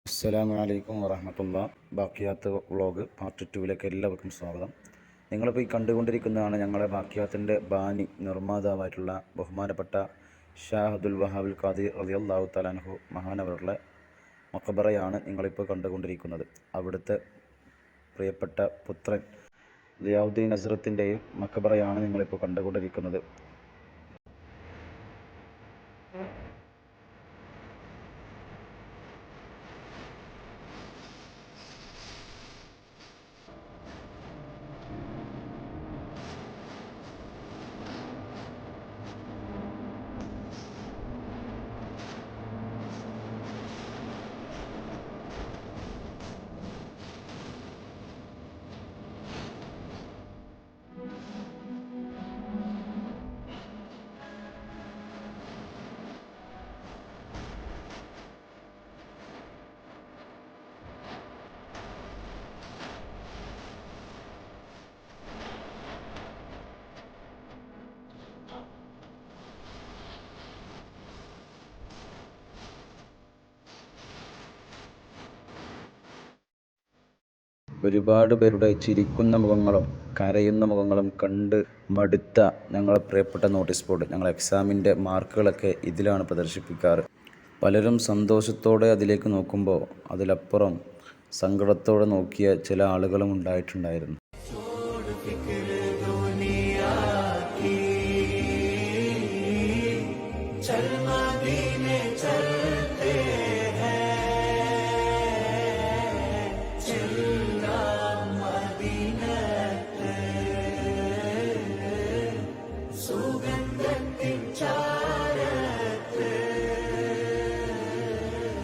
അസ്സലാമു അലൈക്കും വറഹ്മത്തുള്ളാ. ബാക്കിയാത്ത് vlog part 2ലേക്ക് എല്ലാവർക്കും സ്വാഗതം. നിങ്ങളിപ്പോൾ ഈ കണ്ടുകൊണ്ടിരിക്കുന്നതാണ് ഞങ്ങളെ ബാക്കിയാത്തിൻ്റെ ബാനി നിർമ്മാതാവായിട്ടുള്ള ബഹുമാനപ്പെട്ട ഷാഹ് അബ്ദുൽ വഹാബ് ഖാദിർ റളിയല്ലാഹു തആല അൻഹു മഹാനവറുടെ മഖബറയാണ് നിങ്ങളിപ്പോൾ കണ്ടുകൊണ്ടിരിക്കുന്നത്. അവിടുത്തെ പ്രിയപ്പെട്ട പുത്രൻ ദിയാവുദ്ദീൻ ഹസ്രത്തിൻ്റെയും മഖബറയാണ് നിങ്ങളിപ്പോൾ കണ്ടുകൊണ്ടിരിക്കുന്നത്. ഒരുപാട് പേരുടെ ചിരിക്കുന്ന മുഖങ്ങളും കരയുന്ന മുഖങ്ങളും കണ്ട് മടുത്ത ഞങ്ങളെ പ്രിയപ്പെട്ട നോട്ടീസ് ബോർഡ്, ഞങ്ങൾ എക്സാമിൻ്റെ മാർക്കുകളൊക്കെ ഇതിലാണ് പ്രദർശിപ്പിക്കാറ്. പലരും സന്തോഷത്തോടെ അതിലേക്ക് നോക്കുമ്പോൾ അതിലപ്പുറം സങ്കടത്തോടെ നോക്കിയ ചില ആളുകളും ഉണ്ടായിട്ടുണ്ടായിരുന്നു.